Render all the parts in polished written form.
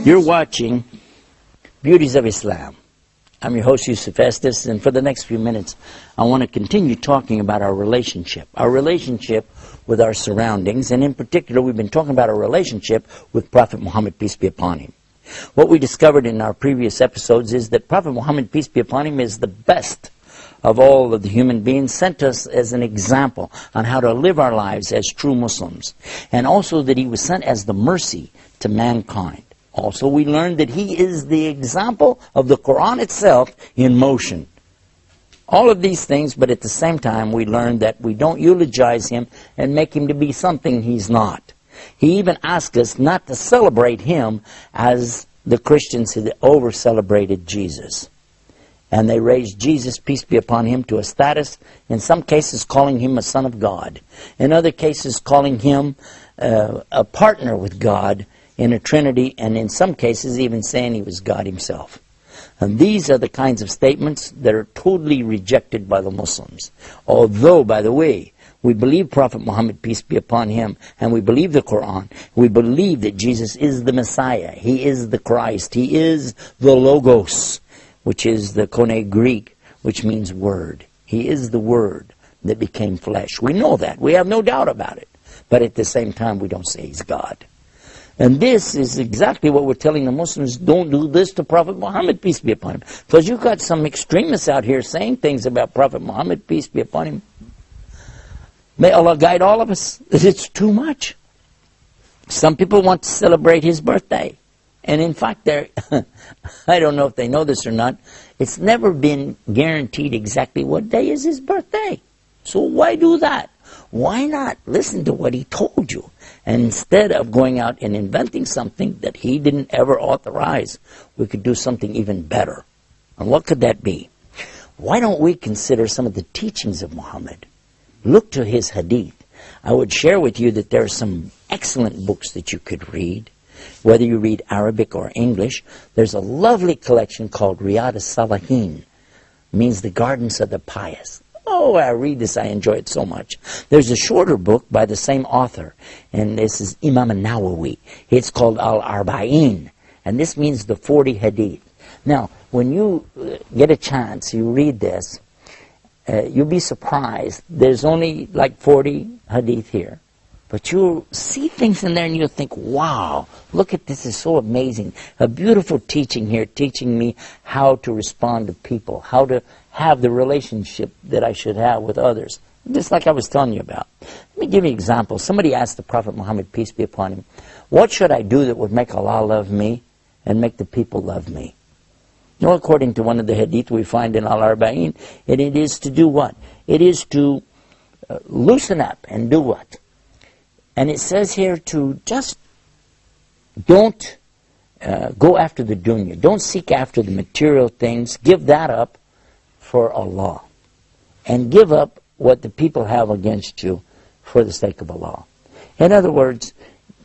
You're watching Beauties of Islam. I'm your host, Yusuf Estes, and for the next few minutes, I want to continue talking about our relationship with our surroundings, and in particular, we've been talking about our relationship with Prophet Muhammad, peace be upon him. What we discovered in our previous episodes is that Prophet Muhammad, peace be upon him, is the best of all of the human beings, sent us as an example on how to live our lives as true Muslims, and also that he was sent as the mercy to mankind. Also, we learned that he is the example of the Quran itself in motion. All of these things, but at the same time, we learned that we don't eulogize him and make him to be something he's not. He even asked us not to celebrate him as the Christians had over-celebrated Jesus. And they raised Jesus, peace be upon him, to a status, in some cases calling him a son of God. In other cases calling him a partner with God in a Trinity, and in some cases even saying he was God himself. And these are the kinds of statements that are totally rejected by the Muslims. Although, by the way, we believe Prophet Muhammad, peace be upon him, and we believe the Quran. We believe that Jesus is the Messiah. He is the Christ. He is the Logos, which is the Koine Greek, which means word. He is the Word that became flesh. We know that. We have no doubt about it. But at the same time, we don't say he's God. And this is exactly what we're telling the Muslims. Don't do this to Prophet Muhammad, peace be upon him. Because you've got some extremists out here saying things about Prophet Muhammad, peace be upon him. May Allah guide all of us. It's too much. Some people want to celebrate his birthday. And in fact, I don't know if they know this or not, it's never been guaranteed exactly what day is his birthday. So why do that? Why not listen to what he told you? And instead of going out and inventing something that he didn't ever authorize, we could do something even better. And what could that be? Why don't we consider some of the teachings of Muhammad? Look to his hadith. I would share with you that there are some excellent books that you could read. Whether you read Arabic or English, there's a lovely collection called Riyadh as-Salihin. Means the gardens of the pious. Oh, I read this, I enjoy it so much. There's a shorter book by the same author, and this is Imam al-Nawawi. It's called Al-Arba'in, and this means the 40 hadith. Now, when you get a chance, you read this, you'll be surprised. There's only like 40 hadith here. But you'll see things in there and you'll think, wow, look at this, is so amazing. A beautiful teaching here, teaching me how to respond to people, how to have the relationship that I should have with others. Just like I was telling you about. Let me give you an example. Somebody asked the Prophet Muhammad, peace be upon him, what should I do that would make Allah love me and make the people love me? You know, according to one of the hadith we find in Al-Arba'in, it is to do what? It is to loosen up and do what? And it says here to just don't go after the dunya. Don't seek after the material things. Give that up for Allah. And give up what the people have against you for the sake of Allah. In other words,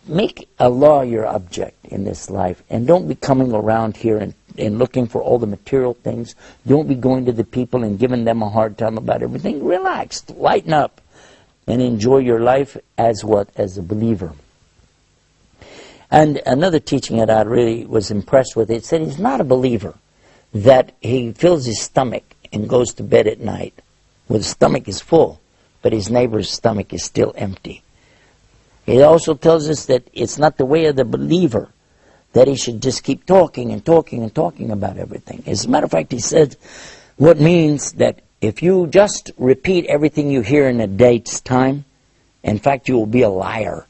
make Allah your object in this life. And don't be coming around here and looking for all the material things. Don't be going to the people and giving them a hard time about everything. Relax. Lighten up. And enjoy your life as what? As a believer. And another teaching that I really was impressed with, it said he's not a believer, that he fills his stomach and goes to bed at night. Well, his stomach is full, but his neighbor's stomach is still empty. It also tells us that it's not the way of the believer, that he should just keep talking and talking and talking about everything. As a matter of fact, he said, what means that if you just repeat everything you hear in a day's time, in fact, you will be a liar.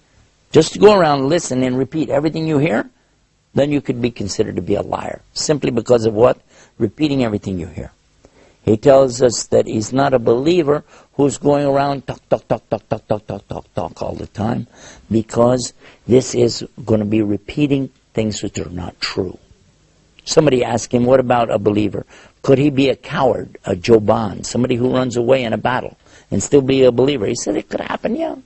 Just to go around and listen and repeat everything you hear, then you could be considered to be a liar. Simply because of what? Repeating everything you hear. He tells us that he's not a believer who's going around talk all the time, because this is going to be repeating things which are not true. Somebody asked him, what about a believer? Could he be a coward, a joban, somebody who runs away in a battle and still be a believer? He said, it could happen, yeah.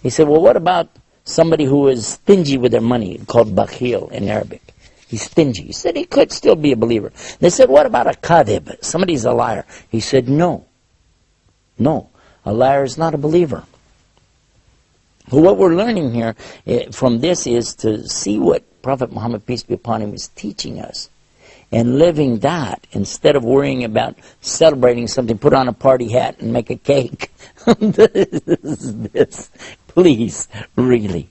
He said, well, what about somebody who is stingy with their money, called bakhil in Arabic? He's stingy. He said he could still be a believer. They said, what about a kadhib? Somebody's a liar. He said, no. No, a liar is not a believer. Well, what we're learning here from this is to see what Prophet Muhammad, peace be upon him, is teaching us. And living that, instead of worrying about celebrating something, put on a party hat and make a cake. this, please, really.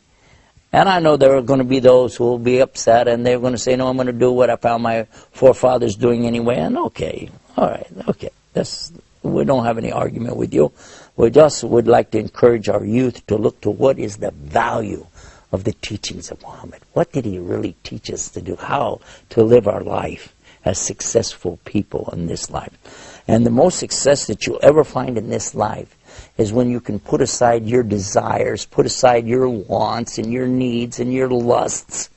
And I know there are going to be those who will be upset, and they're going to say, no, I'm going to do what I found my forefathers doing anyway. And okay, all right, okay. We don't have any argument with you. We just would like to encourage our youth to look to what is the value of the teachings of Muhammad. What did he really teach us to do? How to live our life as successful people in this life. And the most success that you'll ever find in this life is when you can put aside your desires, put aside your wants and your needs and your lusts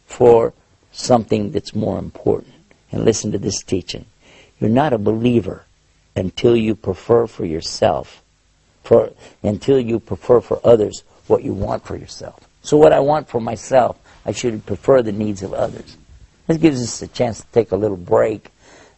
for something that's more important. And listen to this teaching. You're not a believer until you prefer for yourself, until you prefer for others what you want for yourself. So what I want for myself, I should prefer the needs of others. This gives us a chance to take a little break.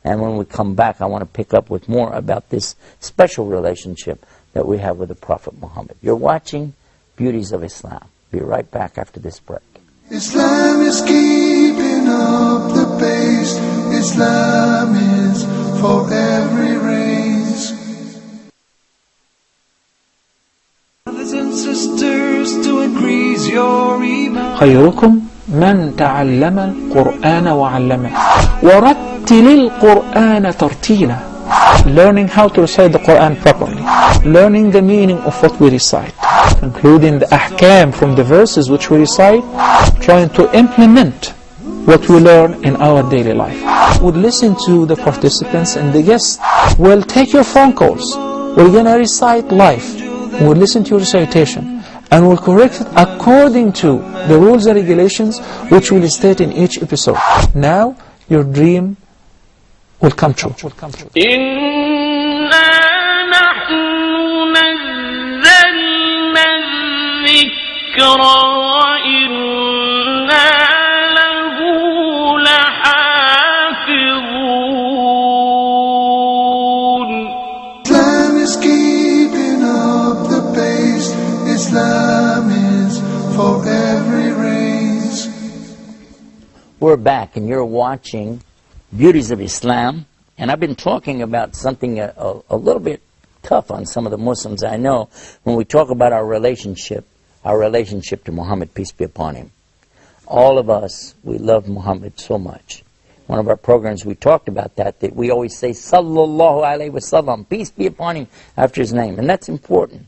And when we come back, I want to pick up with more about this special relationship that we have with the Prophet Muhammad. You're watching Beauties of Islam. Be right back after this break. Islam is keeping up the pace. Islam is for every race. Brothers and sisters, to increase your iman. خيركم من تعلم القرآن وعلمه ورتل القرآن ترتيلا. Learning how to recite the Quran properly, learning the meaning of what we recite, including the ahkam from the verses which we recite, trying to implement what we learn in our daily life. We'll listen to the participants and the guests. We'll take your phone calls. We're going to recite live. We'll listen to your recitation and we'll correct it according to the rules and regulations which we'll state in each episode. Now your dream will come true. Islam is keeping up the pace. Islam is for every race. We're back, and you're watching Beauties of Islam, and I've been talking about something a little bit tough on some of the Muslims I know when we talk about our relationship to Muhammad, peace be upon him. All of us, we love Muhammad so much. One of our programs, we talked about that we always say, Sallallahu Alaihi Wasallam, peace be upon him, after his name, and that's important.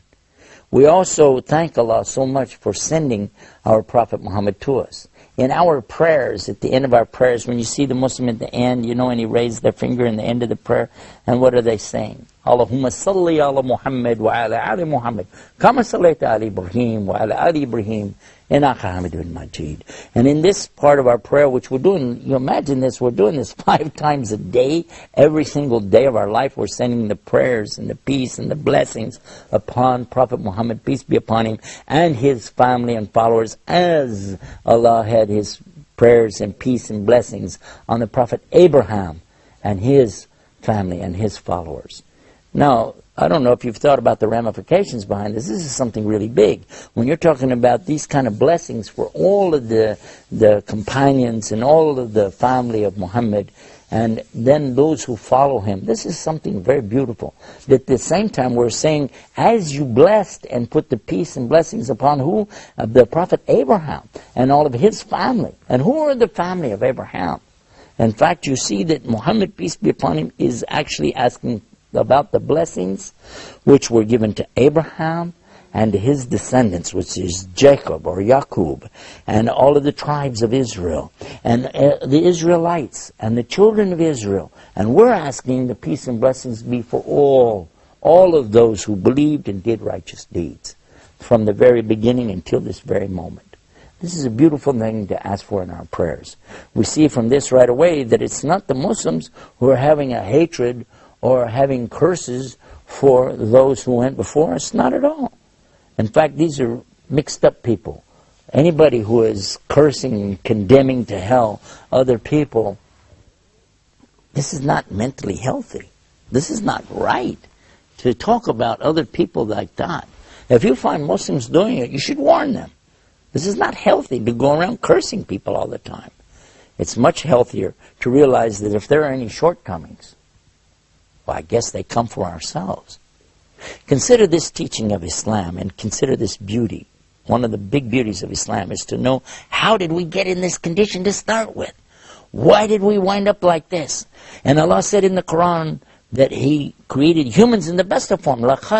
We also thank Allah so much for sending our Prophet Muhammad to us. In our prayers, at the end of our prayers, when you see the Muslim at the end, you know, and he raised their finger in the end of the prayer, and what are they saying? Allahumma salli ala Muhammad wa ala ali Muhammad, kama sallaita ala Ibrahim wa ala ali Ibrahim, innaka hamidun majid. And in this part of our prayer, which we're doing, you imagine this, we're doing this 5 times a day, every single day of our life, we're sending the prayers and the peace and the blessings upon Prophet Muhammad, peace be upon him, and his family and followers, as Allah had his prayers and peace and blessings on the Prophet Abraham and his family and his followers. Now, I don't know if you've thought about the ramifications behind this. This is something really big. When you're talking about these kind of blessings for all of the companions and all of the family of Muhammad, and then those who follow him, this is something very beautiful. At the same time, we're saying, as you blessed and put the peace and blessings upon who? The Prophet Abraham and all of his family. And who are the family of Abraham? In fact, you see that Muhammad, peace be upon him, is actually asking about the blessings which were given to Abraham and his descendants, which is Jacob or Yaqub, and all of the tribes of Israel, and the Israelites, and the children of Israel. And we're asking the peace and blessings be for all of those who believed and did righteous deeds, from the very beginning until this very moment. This is a beautiful thing to ask for in our prayers. We see from this right away that it's not the Muslims who are having a hatred or having curses for those who went before us. Not at all. In fact, these are mixed up people. Anybody who is cursing and condemning to hell other people, this is not mentally healthy. This is not right to talk about other people like that. If you find Muslims doing it, you should warn them. This is not healthy to go around cursing people all the time. It's much healthier to realize that if there are any shortcomings, well, I guess they come from ourselves. Consider this teaching of Islam and consider this beauty. One of the big beauties of Islam is to know, how did we get in this condition to start with? Why did we wind up like this? And Allah said in the Quran that He created humans in the best of form. Humans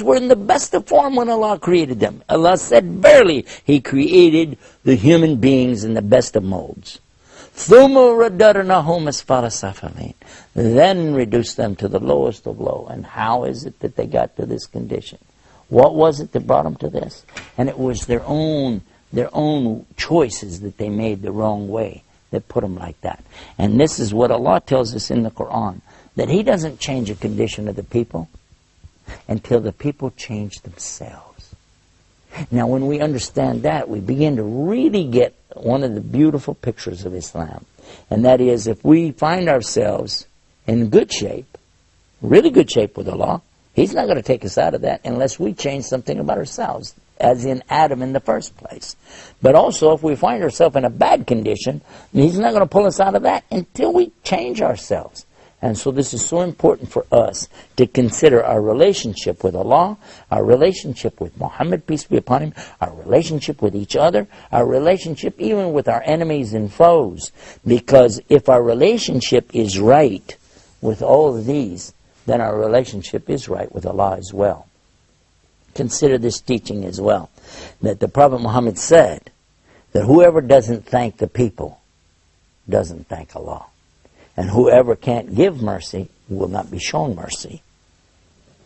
were in the best of form when Allah created them. Allah said, verily, He created the human beings in the best of molds. Then reduced them to the lowest of low. And how is it that they got to this condition? What was it that brought them to this? And it was their own choices that they made the wrong way that put them like that. And this is what Allah tells us in the Quran, that He doesn't change the condition of the people until the people change themselves. Now when we understand that, we begin to really get one of the beautiful pictures of Islam. And that is, if we find ourselves in good shape, really good shape with Allah, He's not going to take us out of that unless we change something about ourselves, as in Adam in the first place. But also, if we find ourselves in a bad condition, He's not going to pull us out of that until we change ourselves. And so this is so important for us to consider our relationship with Allah, our relationship with Muhammad, peace be upon him, our relationship with each other, our relationship even with our enemies and foes. Because if our relationship is right with all of these, then our relationship is right with Allah as well. Consider this teaching as well, that the Prophet Muhammad said that whoever doesn't thank the people doesn't thank Allah. And whoever can't give mercy will not be shown mercy.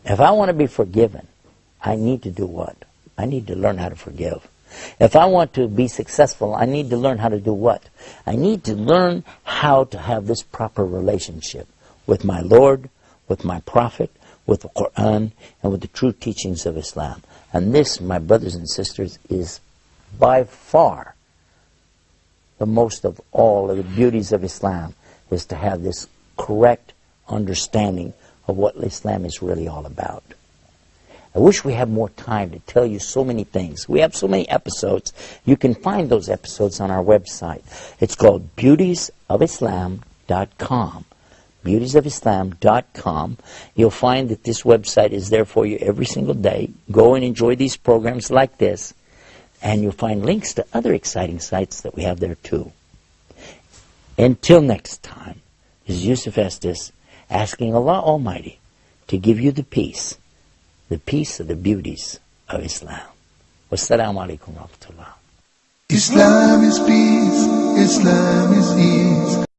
If I want to be forgiven, I need to do what? I need to learn how to forgive. If I want to be successful, I need to learn how to do what? I need to learn how to have this proper relationship with my Lord, with my Prophet, with the Quran, and with the true teachings of Islam. And this, my brothers and sisters, is by far the most of all of the beauties of Islam, is to have this correct understanding of what Islam is really all about. I wish we had more time to tell you so many things. We have so many episodes. You can find those episodes on our website. It's called beautiesofislam.com. beautiesofislam.com. You'll find that this website is there for you every single day. Go and enjoy these programs like this, and you'll find links to other exciting sites that we have there too. Until next time, this is Yusuf Estes asking Allah Almighty to give you the peace of the beauties of Islam. Wassalamu alaikum wa rahmatullah. Islam is peace, Islam is ease.